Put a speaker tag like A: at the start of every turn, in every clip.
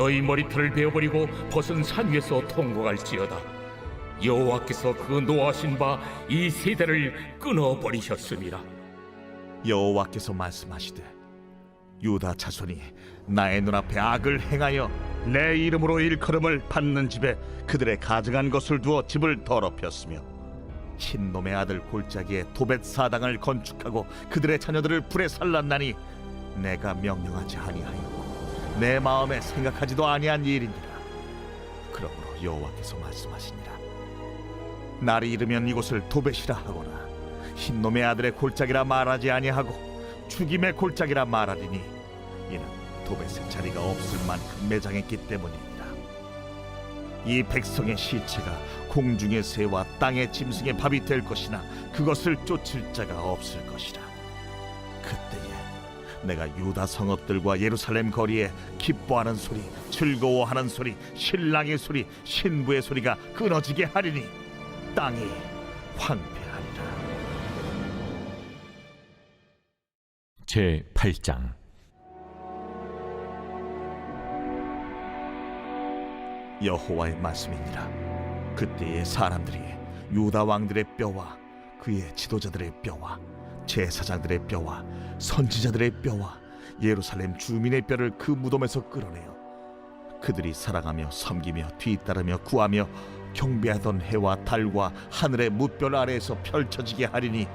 A: 너희 머리털을 베어버리고 벗은 산 위에서 통곡할지어다. 여호와께서 그 노하신 바 이 세대를 끊어버리셨음이라.
B: 여호와께서 말씀하시되 유다 자손이 나의 눈앞에 악을 행하여 내 이름으로 일컬음을 받는 집에 그들의 가증한 것을 두어 집을 더럽혔으며 흰놈의 아들 골짜기에 도벳 사당을 건축하고 그들의 자녀들을 불에 살랐나니 내가 명령하지 아니하였고 내 마음에 생각하지도 아니한 일이니라. 그러므로 여호와께서 말씀하시니라. 날이 이르면 이곳을 도벳이라 하거나 흰놈의 아들의 골짜기라 말하지 아니하고 죽임의 골짜기라 말하리니 이는 도벳의 자리가 없을 만큼 매장했기 때문이니라. 이 백성의 시체가 공중의 새와 땅의 짐승의 밥이 될 것이나 그것을 쫓을 자가 없을 것이라. 그때에 내가 유다 성읍들과 예루살렘 거리에 기뻐하는 소리, 즐거워하는 소리, 신랑의 소리, 신부의 소리가 끊어지게 하리니 땅이 황폐하리라.
C: 제 8장.
B: 여호와의 말씀이니라. 그때의 사람들이 유다 왕들의 뼈와 그의 지도자들의 뼈와 제사장들의 뼈와 선지자들의 뼈와 예루살렘 주민의 뼈를 그 무덤에서 끌어내어 그들이 사랑하며 섬기며 뒤따르며 구하며 경배하던 해와 달과 하늘의 무별 아래에서 펼쳐지게 하리니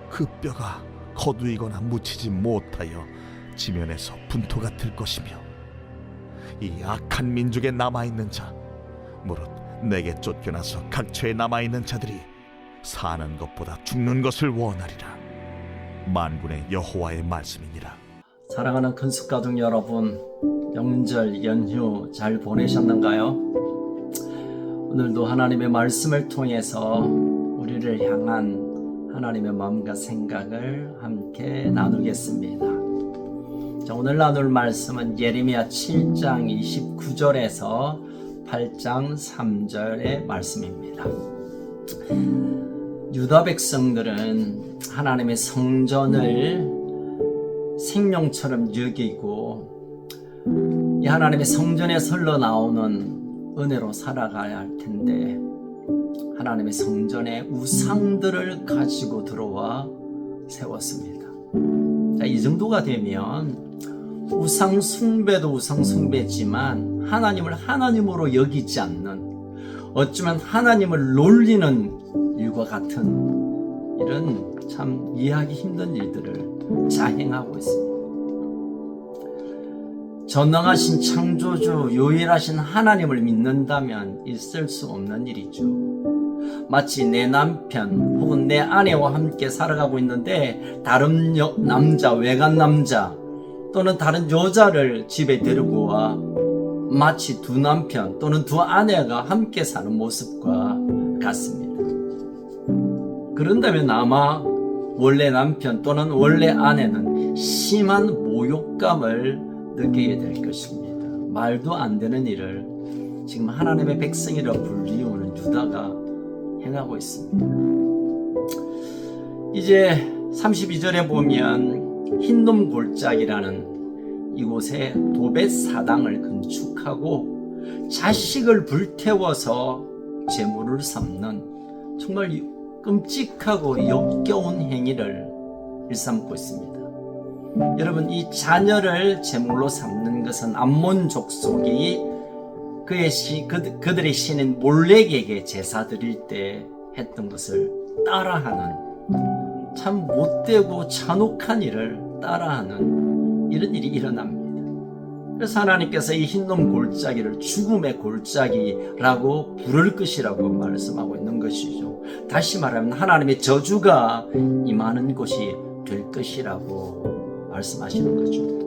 B: 그 뼈가 거두이거나 묻히지 못하여 지면에서 분토가 될 것이며 이 악한 민족에 남아있는 자 무릇 내게 쫓겨나서 각처에 남아있는 자들이 사는 것보다 죽는 것을 원하리라. 만군의 여호와의 말씀이니라.
D: 사랑하는 큰숙가족 여러분, 명절 연휴 잘 보내셨는가요? 오늘도 하나님의 말씀을 통해서 우리를 향한 하나님의 마음과 생각을 함께 나누겠습니다. 자, 오늘 나눌 말씀은 예레미야 7장 29절에서 8장 3절의 말씀입니다. 유다 백성들은 하나님의 성전을 생명처럼 여기고 이 하나님의 성전에 흘러나오는 은혜로 살아가야 할 텐데 하나님의 성전에 우상들을 가지고 들어와 세웠습니다. 자, 이 정도가 되면 우상 숭배도 우상 숭배지만 하나님을 하나님으로 여기지 않는, 어쩌면 하나님을 놀리는 일과 같은 이런 참 이해하기 힘든 일들을 자행하고 있습니다. 전능하신 창조주 유일하신 하나님을 믿는다면 있을 수 없는 일이죠. 마치 내 남편 혹은 내 아내와 함께 살아가고 있는데 다른 남자, 외간 남자 또는 다른 여자를 집에 데리고 와 마치 두 남편 또는 두 아내가 함께 사는 모습과 같습니다. 그런다면 아마 원래 남편 또는 원래 아내는 심한 모욕감을 느끼게 될 것입니다. 말도 안 되는 일을 지금 하나님의 백성이라 불리우는 유다가 행하고 있습니다. 이제 32절에 보면 흰놈 골짜기라는 이곳에 도벳 사당을 건축하고 자식을 불태워서 제물을 삼는 정말 끔찍하고 역겨운 행위를 일삼고 있습니다. 여러분, 이 자녀를 제물로 삼는 것은 암몬 족속이 그들의 신인 몰렉에게 제사 드릴 때 했던 것을 따라하는 참 못되고 잔혹한 일을 따라하는 이런 일이 일어납니다. 그래서 하나님께서 이 흰놈 골짜기를 죽음의 골짜기라고 부를 것이라고 말씀하고 있는 것이죠. 다시 말하면 하나님의 저주가 임하는 곳이 될 것이라고 말씀하시는 거죠.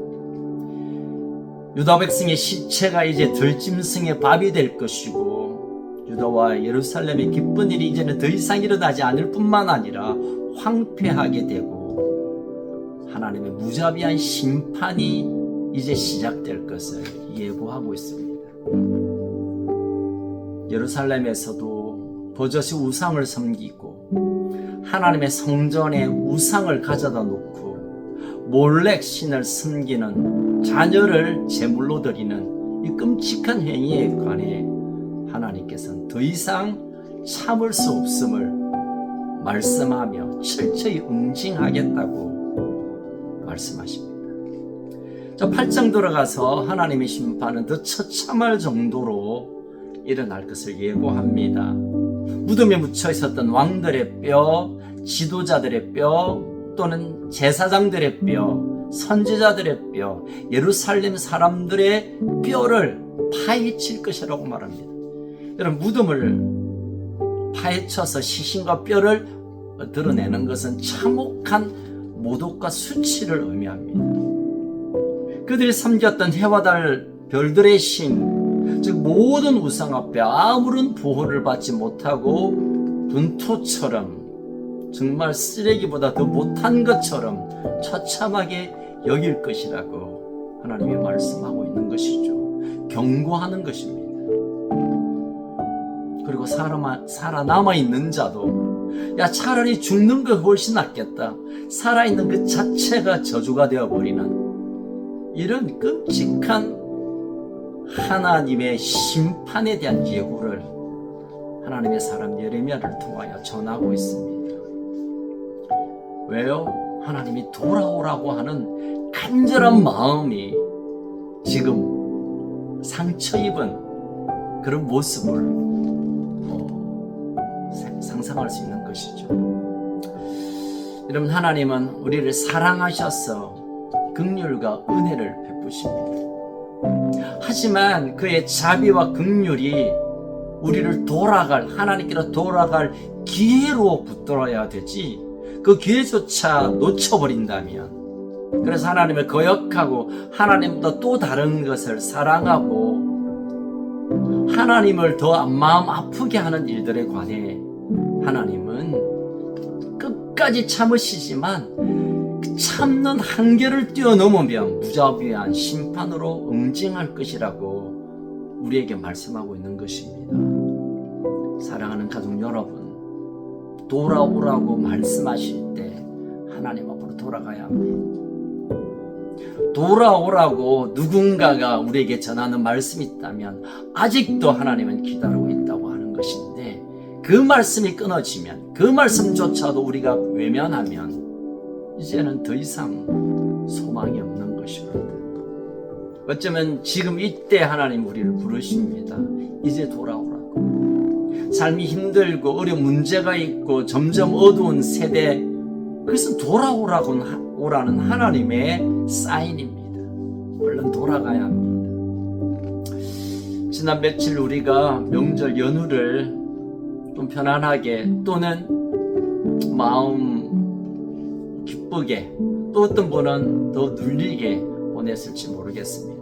D: 유다 백성의 시체가 이제 들짐승의 밥이 될 것이고 유다와 예루살렘의 기쁜 일이 이제는 더 이상 일어나지 않을 뿐만 아니라 황폐하게 되고 하나님의 무자비한 심판이 이제 시작될 것을 예고하고 있습니다. 예루살렘에서도 버젓이 우상을 섬기고 하나님의 성전에 우상을 가져다 놓고 몰렉 신을 섬기는 자녀를 제물로 드리는 이 끔찍한 행위에 관해 하나님께서는 더 이상 참을 수 없음을 말씀하며 철저히 응징하겠다고 말씀하십니다. 자, 8장 들어가서 하나님의 심판은 더 처참할 정도로 일어날 것을 예고합니다. 무덤에 묻혀 있었던 왕들의 뼈, 지도자들의 뼈, 또는 제사장들의 뼈, 선지자들의 뼈, 예루살렘 사람들의 뼈를 파헤칠 것이라고 말합니다. 여러분, 무덤을 파헤쳐서 시신과 뼈를 드러내는 것은 참혹한 모독과 수치를 의미합니다. 그들이 섬겼던 해와 달, 별들의 신, 즉 모든 우상 앞에 아무런 보호를 받지 못하고 분토처럼, 정말 쓰레기보다 더 못한 것처럼 처참하게 여길 것이라고 하나님이 말씀하고 있는 것이죠. 경고하는 것입니다. 그리고 살아남아 있는 자도, 야, 차라리 죽는 거 훨씬 낫겠다, 살아있는 그 자체가 저주가 되어버리는 이런 끔찍한 하나님의 심판에 대한 예고를 하나님의 사람 예레미야를 통하여 전하고 있습니다. 왜요? 하나님이 돌아오라고 하는 간절한 마음이 지금 상처 입은 그런 모습을 상상할 수 있는 것이죠. 여러분, 하나님은 우리를 사랑하셔서 긍휼과 은혜를 베푸십니다. 하지만 그의 자비와 긍휼이 우리를 하나님께로 돌아갈 기회로 붙들어야 되지, 그 기회조차 놓쳐버린다면, 그래서 하나님을 거역하고 하나님보다 또 다른 것을 사랑하고 하나님을 더 마음 아프게 하는 일들에 관해 하나님은 끝까지 참으시지만 그 참는 한계를 뛰어넘으면 무자비한 심판으로 응징할 것이라고 우리에게 말씀하고 있는 것입니다. 사랑하는 가족 여러분, 돌아오라고 말씀하실 때 하나님 앞으로 돌아가야 합니다. 돌아오라고 누군가가 우리에게 전하는 말씀이 있다면 아직도 하나님은 기다리고 있다고 하는 것인데, 그 말씀이 끊어지면, 그 말씀조차도 우리가 외면하면 이제는 더 이상 소망이 없는 것입니다. 어쩌면 지금 이때 하나님 우리를 부르십니다. 이제 돌아오라고. 삶이 힘들고 어려운 문제가 있고 점점 어두운 세대, 그것은 돌아오라는 하나님의 사인입니다. 얼른 돌아가야 합니다. 지난 며칠 우리가 명절 연휴를 좀 편안하게, 또는 마음 기쁘게, 또 어떤 분은 더 눌리게 보냈을지 모르겠습니다.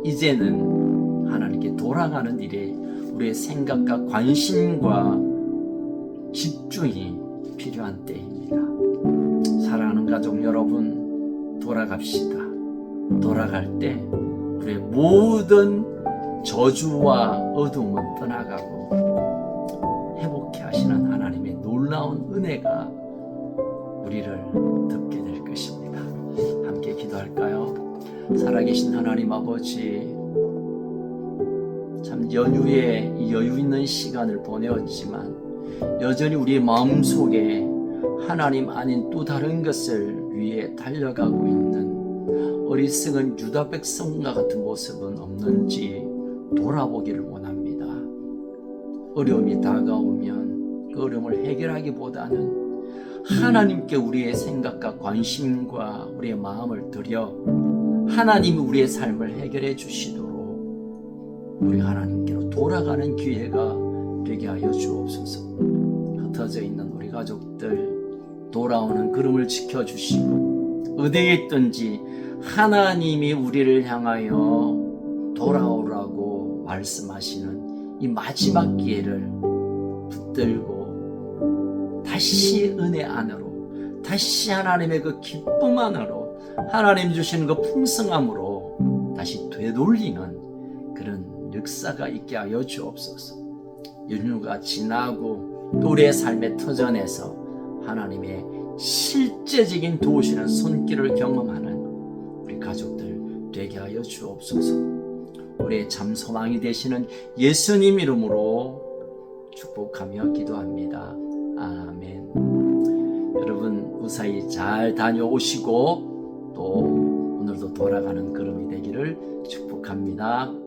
D: 이제는 하나님께 돌아가는 일에 우리의 생각과 관심과 집중이 필요한 때입니다. 사랑하는 가족 여러분, 돌아갑시다. 돌아갈 때 우리의 모든 저주와 어둠은 떠나가고 회복해 하시는 하나님의 놀라운 은혜가 우리를 덮게 될 것입니다. 함께 기도할까요? 살아계신 하나님 아버지, 참 연휴에 여유 있는 시간을 보내었지만 여전히 우리의 마음속에 하나님 아닌 또 다른 것을 위해 달려가고 있는 어리석은 유다 백성과 같은 모습은 없는지 돌아보기를 원합니다. 어려움이 다가오면 그 어려움을 해결하기보다는 하나님께 우리의 생각과 관심과 우리의 마음을 들여 하나님이 우리의 삶을 해결해 주시도록 우리 하나님께로 돌아가는 기회가 되게 하여 주옵소서. 흩어져 있는 우리 가족들 돌아오는 걸음을 지켜주시고, 어디에 있든지 하나님이 우리를 향하여 돌아오라고 말씀하시는 이 마지막 기회를 붙들고 다시 은혜 안으로, 다시 하나님의 그 기쁨 안으로, 하나님 주시는 그 풍성함으로 다시 되돌리는 그런 역사가 있게 하여 주옵소서. 연휴가 지나고 또 우리의 삶의 터전에서 하나님의 실제적인 도우시는 손길을 경험하는 우리 가족들 되게 하여 주옵소서. 우리의 참 소망이 되시는 예수님 이름으로 축복하며 기도합니다. 아멘. 여러분 무사히 잘 다녀오시고 또 오늘도 돌아가는 걸음이 되기를 축복합니다.